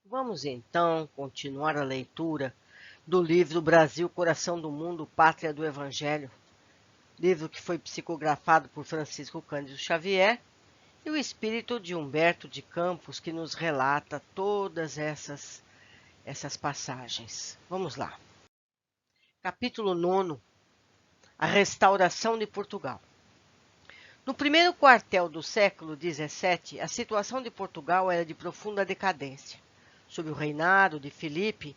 Vamos então continuar a leitura do livro Brasil, Coração do Mundo, Pátria do Evangelho, livro que foi psicografado por Francisco Cândido Xavier e o espírito de Humberto de Campos, que nos relata todas essas passagens. Vamos lá. Capítulo 9. A restauração de Portugal. No primeiro quartel do século XVII, a situação de Portugal era de profunda decadência. Sob o reinado de Filipe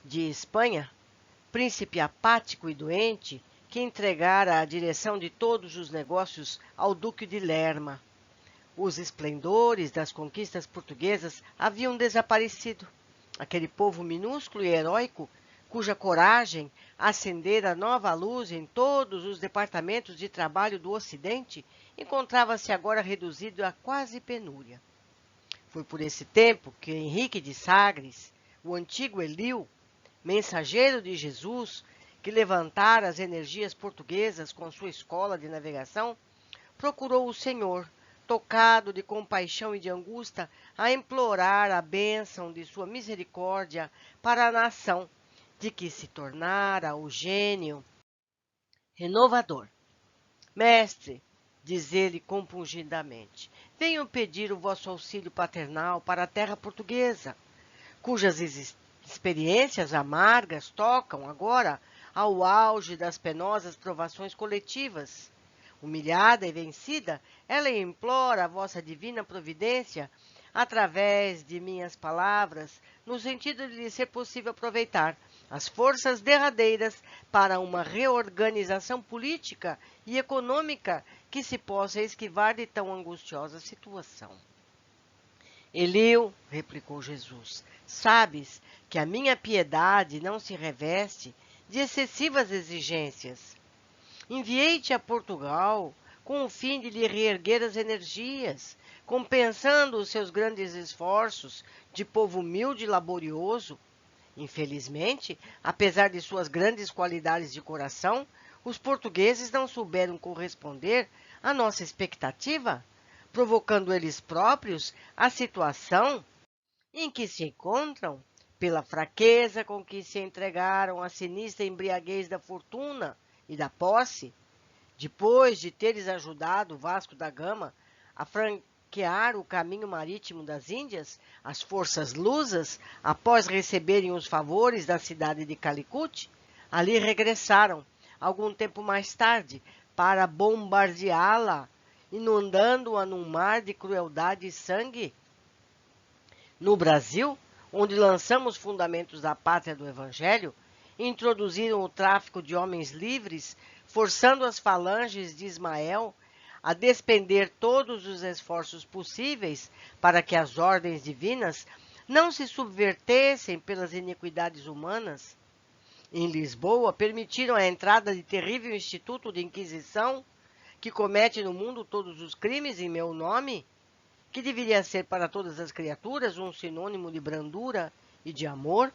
de Espanha, príncipe apático e doente, que entregara a direção de todos os negócios ao Duque de Lerma. Os esplendores das conquistas portuguesas haviam desaparecido. Aquele povo minúsculo e heróico, cuja coragem acendera nova luz em todos os departamentos de trabalho do Ocidente, encontrava-se agora reduzido a quase penúria. Foi por esse tempo que Henrique de Sagres, o antigo Elio, mensageiro de Jesus, que levantara as energias portuguesas com sua escola de navegação, procurou o Senhor, tocado de compaixão e de angústia, a implorar a bênção de sua misericórdia para a nação, de que se tornara o gênio renovador. Mestre, diz ele compungidamente, venho pedir o vosso auxílio paternal para a terra portuguesa, cujas experiências amargas tocam agora ao auge das penosas provações coletivas. Humilhada e vencida, ela implora a vossa divina providência, através de minhas palavras, no sentido de lhe ser possível aproveitar as forças derradeiras para uma reorganização política e econômica que se possa esquivar de tão angustiosa situação. Eliu, replicou Jesus, sabes que a minha piedade não se reveste de excessivas exigências. Enviei-te a Portugal com o fim de lhe reerguer as energias, compensando os seus grandes esforços de povo humilde e laborioso. Infelizmente, apesar de suas grandes qualidades de coração, os portugueses não souberam corresponder à nossa expectativa, provocando eles próprios a situação em que se encontram pela fraqueza com que se entregaram à sinistra embriaguez da fortuna e da posse, depois de teres ajudado Vasco da Gama a franquear o caminho marítimo das Índias, as forças lusas, após receberem os favores da cidade de Calicut, ali regressaram, algum tempo mais tarde, para bombardeá-la, inundando-a num mar de crueldade e sangue. No Brasil, onde lançamos fundamentos da pátria do Evangelho, introduziram o tráfico de homens livres, forçando as falanges de Ismael a despender todos os esforços possíveis para que as ordens divinas não se subvertessem pelas iniquidades humanas. Em Lisboa, permitiram a entrada de terrível instituto de Inquisição, que comete no mundo todos os crimes em meu nome, que deveria ser para todas as criaturas um sinônimo de brandura e de amor?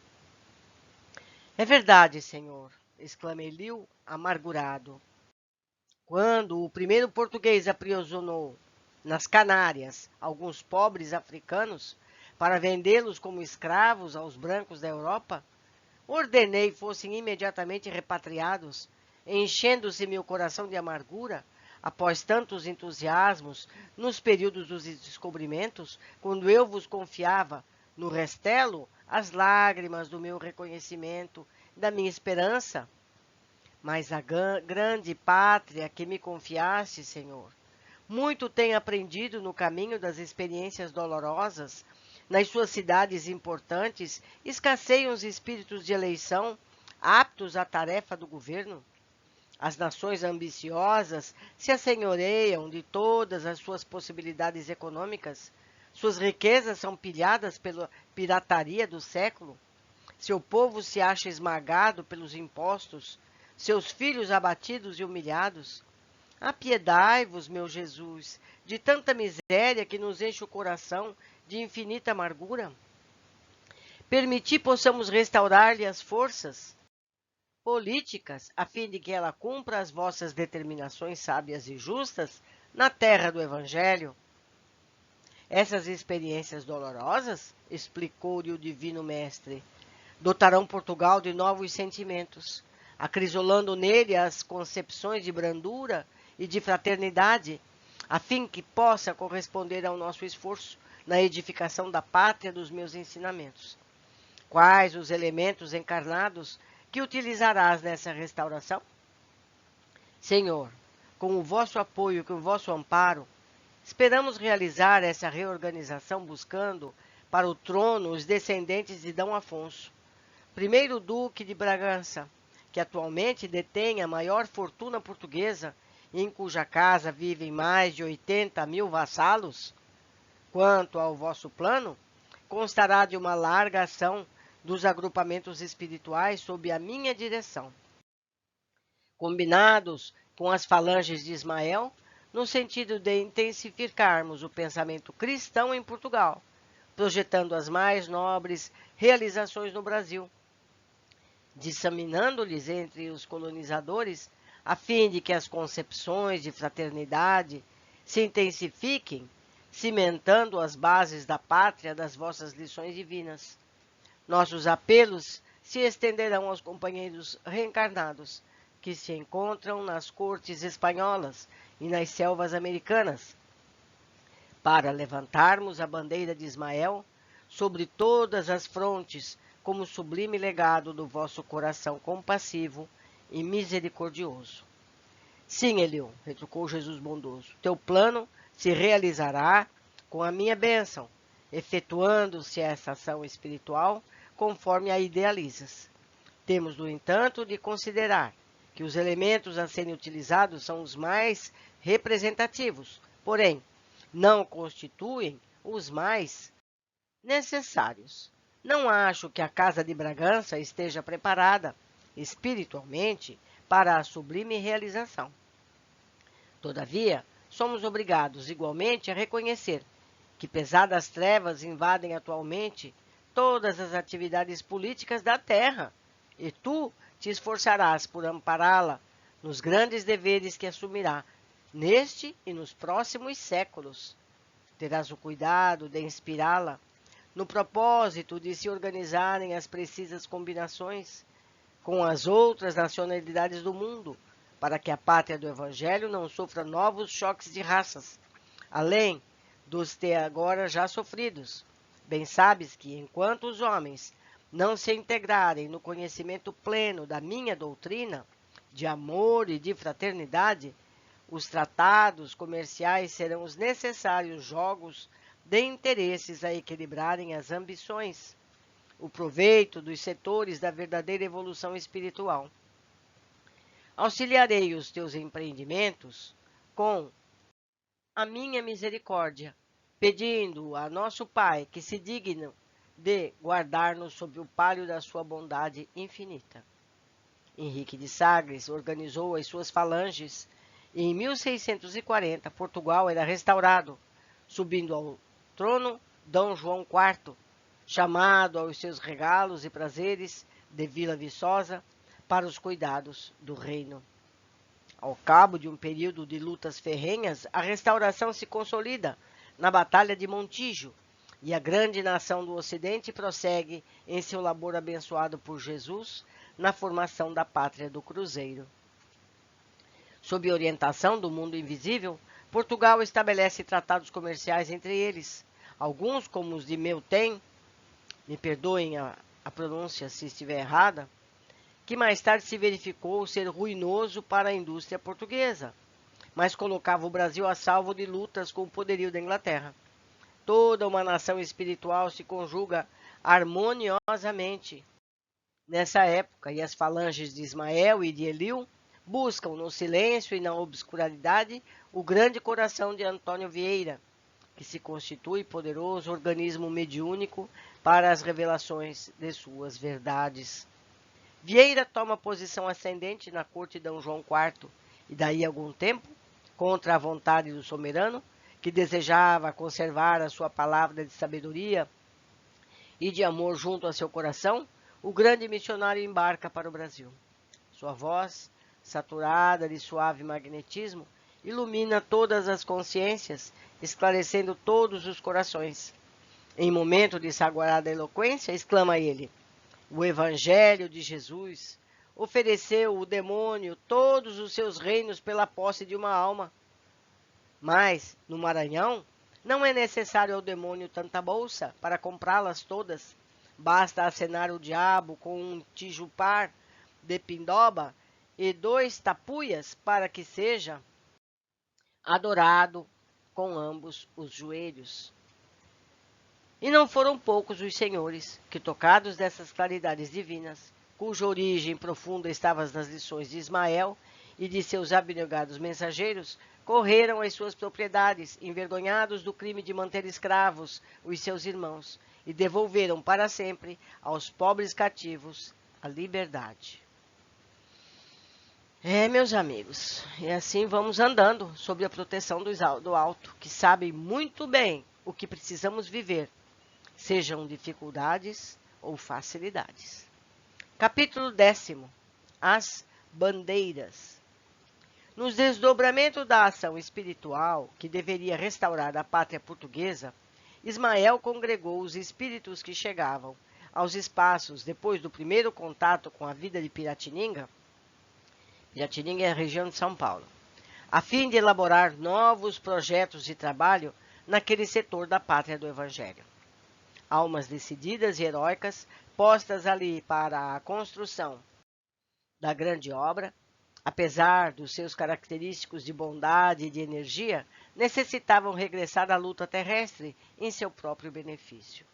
É verdade, Senhor, exclama Eliu, amargurado. Quando o primeiro português aprisionou nas Canárias alguns pobres africanos para vendê-los como escravos aos brancos da Europa, ordenei fossem imediatamente repatriados, enchendo-se meu coração de amargura, após tantos entusiasmos, nos períodos dos descobrimentos, quando eu vos confiava no restelo as lágrimas do meu reconhecimento, da minha esperança. Mas a grande pátria que me confiaste, Senhor, muito tem aprendido no caminho das experiências dolorosas. Nas suas cidades importantes, escasseiam os espíritos de eleição aptos à tarefa do governo. As nações ambiciosas se assenhoreiam de todas as suas possibilidades econômicas. Suas riquezas são pilhadas pela pirataria do século. Seu povo se acha esmagado pelos impostos, seus filhos abatidos e humilhados. Apiedai-vos, meu Jesus, de tanta miséria que nos enche o coração de infinita amargura. Permiti possamos restaurar-lhe as forças políticas, a fim de que ela cumpra as vossas determinações sábias e justas na terra do Evangelho. Essas experiências dolorosas, explicou-lhe o divino mestre, dotarão Portugal de novos sentimentos, acrisolando nele as concepções de brandura e de fraternidade, a fim que possa corresponder ao nosso esforço na edificação da pátria dos meus ensinamentos. Quais os elementos encarnados que utilizarás nessa restauração? Senhor, com o vosso apoio e com o vosso amparo, esperamos realizar essa reorganização buscando para o trono os descendentes de D. Afonso, primeiro duque de Bragança, que atualmente detém a maior fortuna portuguesa e em cuja casa vivem mais de 80.000 vassalos. Quanto ao vosso plano, constará de uma larga ação dos agrupamentos espirituais sob a minha direção, combinados com as falanges de Ismael, no sentido de intensificarmos o pensamento cristão em Portugal, projetando as mais nobres realizações no Brasil, disseminando-lhes entre os colonizadores, a fim de que as concepções de fraternidade se intensifiquem, cimentando as bases da pátria das vossas lições divinas. Nossos apelos se estenderão aos companheiros reencarnados, que se encontram nas cortes espanholas e nas selvas americanas, para levantarmos a bandeira de Ismael sobre todas as frontes como sublime legado do vosso coração compassivo e misericordioso. Sim, Eliú, retrucou Jesus bondoso, teu plano se realizará com a minha bênção, efetuando-se essa ação espiritual conforme a idealizas. Temos, no entanto, de considerar que os elementos a serem utilizados são os mais representativos, porém, não constituem os mais necessários. Não acho que a Casa de Bragança esteja preparada, espiritualmente, para a sublime realização. Todavia, somos obrigados igualmente a reconhecer que pesadas trevas invadem atualmente todas as atividades políticas da terra, e tu te esforçarás por ampará-la nos grandes deveres que assumirá neste e nos próximos séculos. Terás o cuidado de inspirá-la no propósito de se organizarem as precisas combinações com as outras nacionalidades do mundo, para que a pátria do Evangelho não sofra novos choques de raças, além dos agora já sofridos. Bem sabes que, enquanto os homens não se integrarem no conhecimento pleno da minha doutrina, de amor e de fraternidade, os tratados comerciais serão os necessários jogos de interesses a equilibrarem as ambições, o proveito dos setores da verdadeira evolução espiritual. Auxiliarei os teus empreendimentos com a minha misericórdia, pedindo a nosso Pai que se digne de guardar-nos sob o palio da sua bondade infinita. Henrique de Sagres organizou as suas falanges e em 1640 Portugal era restaurado, subindo ao trono D. João IV, chamado aos seus regalos e prazeres de Vila Viçosa para os cuidados do reino. Ao cabo de um período de lutas ferrenhas, a restauração se consolida na Batalha de Montijo, e a grande nação do Ocidente prossegue em seu labor abençoado por Jesus na formação da pátria do Cruzeiro. Sob orientação do mundo invisível, Portugal estabelece tratados comerciais entre eles, alguns como os de Meltem, me perdoem a pronúncia se estiver errada, que mais tarde se verificou ser ruinoso para a indústria portuguesa, mas colocava o Brasil a salvo de lutas com o poderio da Inglaterra. Toda uma nação espiritual se conjuga harmoniosamente nessa época, e as falanges de Ismael e de Eliú buscam no silêncio e na obscuridade o grande coração de Antônio Vieira, que se constitui poderoso organismo mediúnico para as revelações de suas verdades. Vieira toma posição ascendente na corte de D. João IV, e daí a algum tempo, contra a vontade do soberano, que desejava conservar a sua palavra de sabedoria e de amor junto a seu coração, o grande missionário embarca para o Brasil. Sua voz, saturada de suave magnetismo, ilumina todas as consciências, esclarecendo todos os corações. Em momento de sagrada eloquência, exclama ele: o Evangelho de Jesus ofereceu o demônio todos os seus reinos pela posse de uma alma. Mas, no Maranhão, não é necessário ao demônio tanta bolsa para comprá-las todas. Basta acenar o diabo com um tijupar de pindoba e 2 tapuias para que seja adorado com ambos os joelhos. E não foram poucos os senhores que, tocados dessas claridades divinas, cuja origem profunda estava nas lições de Ismael e de seus abnegados mensageiros, correram às suas propriedades, envergonhados do crime de manter escravos os seus irmãos, e devolveram para sempre aos pobres cativos a liberdade. Meus amigos, e assim vamos andando sob a proteção do alto, que sabe muito bem o que precisamos viver, sejam dificuldades ou facilidades. Capítulo 10. As bandeiras. Nos desdobramentos da ação espiritual que deveria restaurar a pátria portuguesa, Ismael congregou os espíritos que chegavam aos espaços depois do primeiro contato com a vida de Piratininga. Piratininga é a região de São Paulo, a fim de elaborar novos projetos de trabalho naquele setor da pátria do Evangelho. Almas decididas e heróicas, postas ali para a construção da grande obra, apesar dos seus característicos de bondade e de energia, necessitavam regressar à luta terrestre em seu próprio benefício.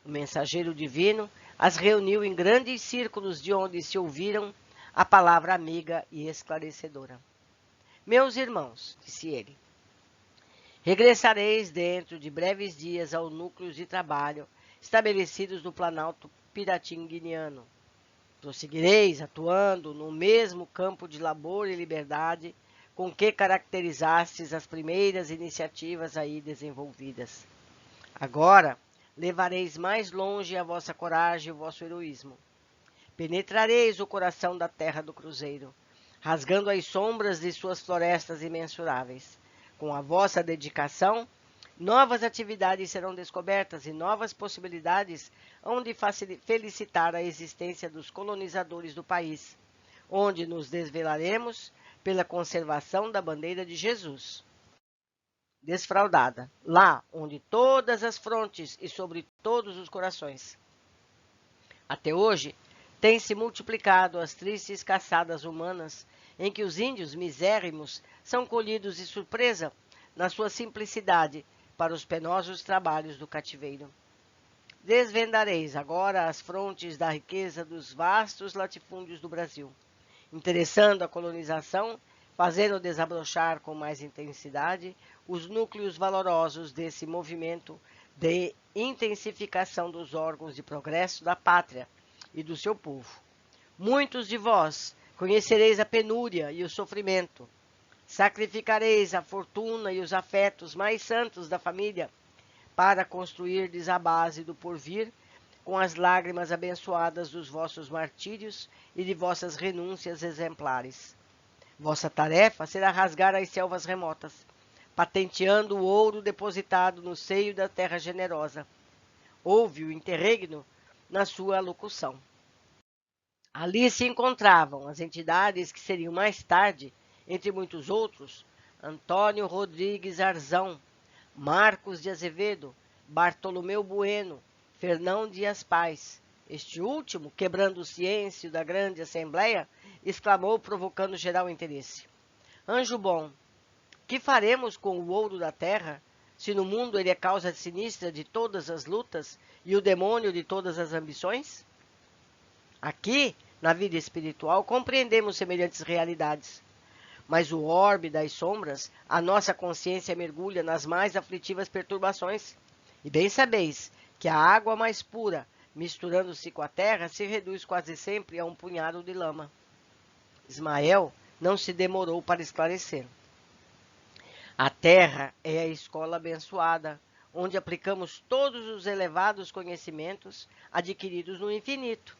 O mensageiro divino as reuniu em grandes círculos de onde se ouviram a palavra amiga e esclarecedora. Meus irmãos, disse ele, regressareis dentro de breves dias ao núcleo de trabalho estabelecidos no Planalto Piratinguiano. Prosseguireis atuando no mesmo campo de labor e liberdade com que caracterizastes as primeiras iniciativas aí desenvolvidas. Agora, levareis mais longe a vossa coragem e o vosso heroísmo. Penetrareis o coração da terra do cruzeiro, rasgando as sombras de suas florestas imensuráveis. Com a vossa dedicação, novas atividades serão descobertas e novas possibilidades hão de felicitar a existência dos colonizadores do país, onde nos desvelaremos pela conservação da bandeira de Jesus, desfraldada, lá onde todas as frontes e sobre todos os corações. Até hoje, têm-se multiplicado as tristes caçadas humanas, em que os índios misérrimos são colhidos de surpresa na sua simplicidade para os penosos trabalhos do cativeiro. Desvendareis agora as frontes da riqueza dos vastos latifúndios do Brasil, interessando a colonização, fazendo desabrochar com mais intensidade os núcleos valorosos desse movimento de intensificação dos órgãos de progresso da pátria e do seu povo. Muitos de vós conhecereis a penúria e o sofrimento. Sacrificareis a fortuna e os afetos mais santos da família para construirdes a base do porvir com as lágrimas abençoadas dos vossos martírios e de vossas renúncias exemplares. Vossa tarefa será rasgar as selvas remotas, patenteando o ouro depositado no seio da terra generosa. Houve o interregno na sua locução. Ali se encontravam as entidades que seriam mais tarde, entre muitos outros, Antônio Rodrigues Arzão, Marcos de Azevedo, Bartolomeu Bueno, Fernão Dias Paz. Este último, quebrando o silêncio da grande assembleia, exclamou, provocando geral interesse: Anjo bom, que faremos com o ouro da terra, se no mundo ele é causa sinistra de todas as lutas e o demônio de todas as ambições? Aqui, na vida espiritual, compreendemos semelhantes realidades. Mas o orbe das sombras, a nossa consciência mergulha nas mais aflitivas perturbações. E bem sabeis que a água mais pura, misturando-se com a terra, se reduz quase sempre a um punhado de lama. Ismael não se demorou para esclarecer. A terra é a escola abençoada, onde aplicamos todos os elevados conhecimentos adquiridos no infinito.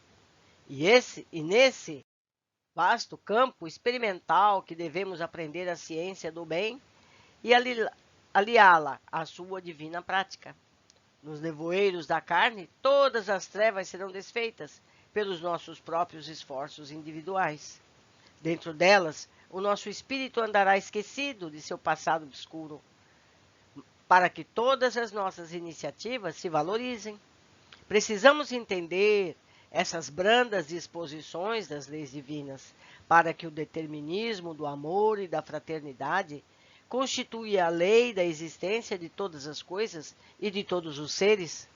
E nesse vasto campo experimental que devemos aprender a ciência do bem e aliá-la à sua divina prática. Nos nevoeiros da carne, todas as trevas serão desfeitas pelos nossos próprios esforços individuais. Dentro delas, o nosso espírito andará esquecido de seu passado obscuro, para que todas as nossas iniciativas se valorizem. Precisamos entender essas brandas disposições das leis divinas, para que o determinismo do amor e da fraternidade constitui a lei da existência de todas as coisas e de todos os seres.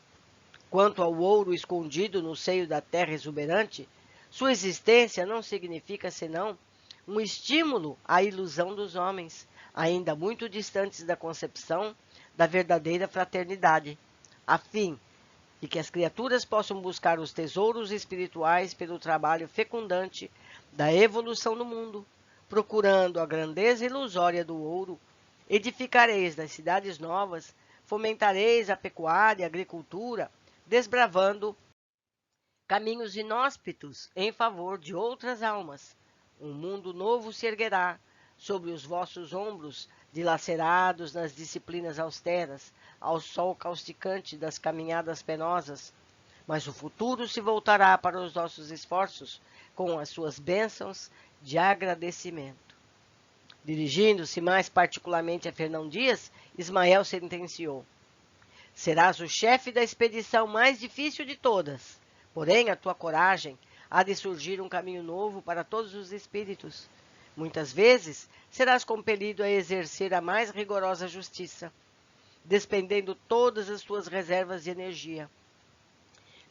Quanto ao ouro escondido no seio da terra exuberante, sua existência não significa senão um estímulo à ilusão dos homens, ainda muito distantes da concepção da verdadeira fraternidade, a fim de que as criaturas possam buscar os tesouros espirituais pelo trabalho fecundante da evolução do mundo, procurando a grandeza ilusória do ouro, edificareis das cidades novas, fomentareis a pecuária e a agricultura, desbravando caminhos inóspitos em favor de outras almas. Um mundo novo se erguerá sobre os vossos ombros, dilacerados nas disciplinas austeras, ao sol causticante das caminhadas penosas. Mas o futuro se voltará para os nossos esforços com as suas bênçãos de agradecimento. Dirigindo-se mais particularmente a Fernão Dias, Ismael sentenciou: serás o chefe da expedição mais difícil de todas, porém a tua coragem há de surgir um caminho novo para todos os espíritos. Muitas vezes serás compelido a exercer a mais rigorosa justiça, despendendo todas as tuas reservas de energia.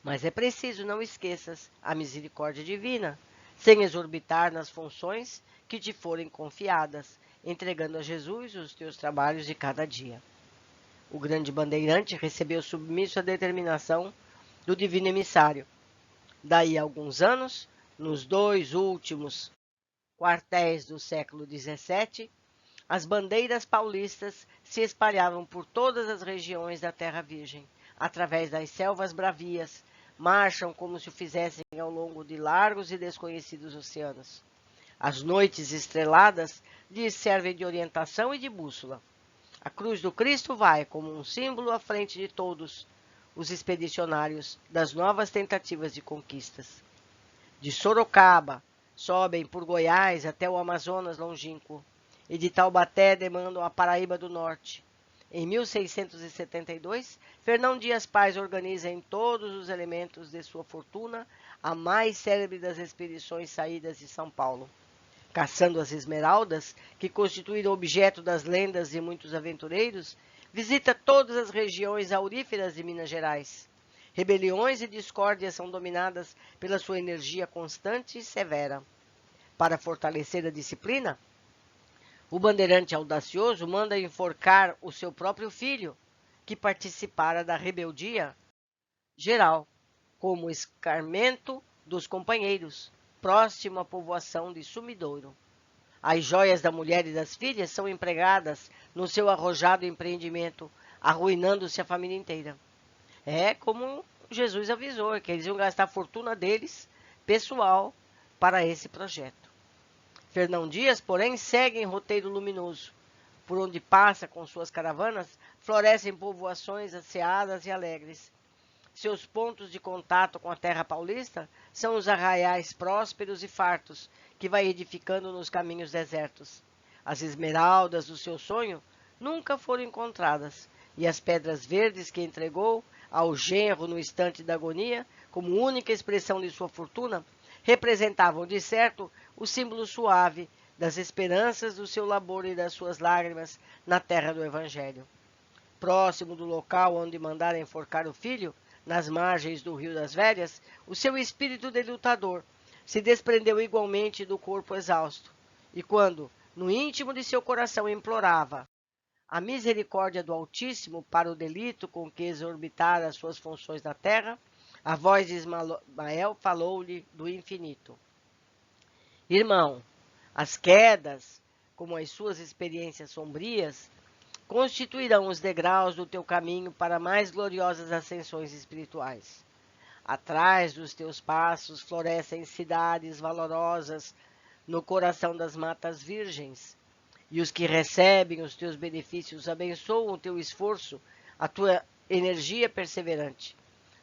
Mas é preciso não esqueças a misericórdia divina, sem exorbitar nas funções que te forem confiadas, entregando a Jesus os teus trabalhos de cada dia. O grande bandeirante recebeu submisso a determinação do divino emissário. Daí a alguns anos, nos 2 últimos quartéis do século XVII, as bandeiras paulistas se espalhavam por todas as regiões da Terra Virgem, através das selvas bravias, marcham como se o fizessem ao longo de largos e desconhecidos oceanos. As noites estreladas lhes servem de orientação e de bússola. A cruz do Cristo vai como um símbolo à frente de todos os expedicionários das novas tentativas de conquistas. De Sorocaba, sobem por Goiás até o Amazonas longínquo, e de Taubaté demandam a Paraíba do Norte. Em 1672, Fernão Dias Pais organiza em todos os elementos de sua fortuna a mais célebre das expedições saídas de São Paulo. Caçando as esmeraldas, que constituíram objeto das lendas de muitos aventureiros, visita todas as regiões auríferas de Minas Gerais. Rebeliões e discórdias são dominadas pela sua energia constante e severa. Para fortalecer a disciplina, o bandeirante audacioso manda enforcar o seu próprio filho, que participara da rebeldia geral, como escarmento dos companheiros, próximo à povoação de Sumidouro. As joias da mulher e das filhas são empregadas no seu arrojado empreendimento, arruinando-se a família inteira. É como Jesus avisou, que eles iam gastar a fortuna deles, pessoal, para esse projeto. Fernão Dias, porém, segue em roteiro luminoso. Por onde passa com suas caravanas, florescem povoações asseadas e alegres. Seus pontos de contato com a terra paulista são os arraiais prósperos e fartos, que vai edificando nos caminhos desertos. As esmeraldas do seu sonho nunca foram encontradas, e as pedras verdes que entregou ao genro no instante da agonia, como única expressão de sua fortuna, representavam, de certo, o símbolo suave das esperanças do seu labor e das suas lágrimas na terra do Evangelho. Próximo do local onde mandara enforcar o filho, nas margens do Rio das Velhas, o seu espírito de lutador se desprendeu igualmente do corpo exausto, e quando, no íntimo de seu coração, implorava a misericórdia do Altíssimo para o delito com que exorbitara as suas funções na terra, a voz de Ismael falou-lhe do infinito. Irmão, as quedas, como as suas experiências sombrias, constituirão os degraus do teu caminho para mais gloriosas ascensões espirituais. Atrás dos teus passos florescem cidades valorosas, no coração das matas virgens. E os que recebem os teus benefícios abençoam o teu esforço, a tua energia perseverante.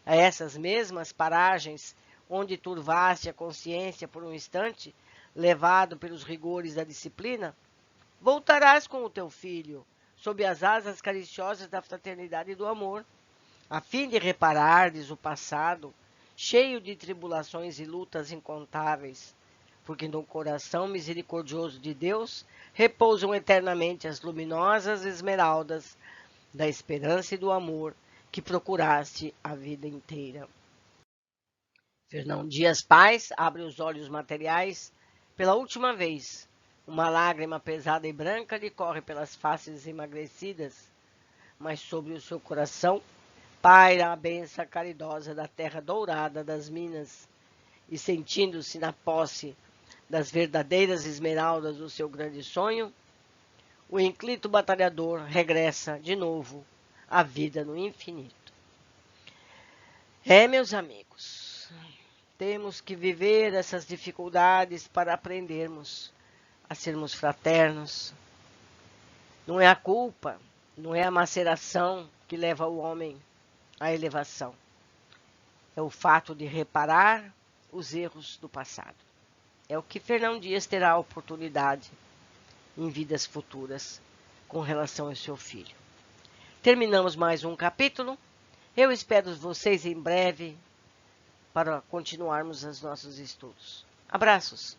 A essas mesmas paragens, onde turvaste a consciência por um instante, levado pelos rigores da disciplina, voltarás com o teu filho, sob as asas cariciosas da fraternidade e do amor, a fim de reparardes o passado, cheio de tribulações e lutas incontáveis, porque no coração misericordioso de Deus repousam eternamente as luminosas esmeraldas da esperança e do amor que procuraste a vida inteira. Fernão Dias Paz abre os olhos materiais pela última vez. Uma lágrima pesada e branca lhe corre pelas faces emagrecidas, mas sobre o seu coração paira a benção caridosa da terra dourada das minas, e sentindo-se na posse das verdadeiras esmeraldas do seu grande sonho, o inclito batalhador regressa de novo à vida no infinito. Meus amigos, temos que viver essas dificuldades para aprendermos a sermos fraternos. Não é a culpa, não é a maceração que leva o homem à elevação. É o fato de reparar os erros do passado. É o que Fernão Dias terá a oportunidade em vidas futuras com relação ao seu filho. Terminamos mais um capítulo. Eu espero vocês em breve para continuarmos os nossos estudos. Abraços!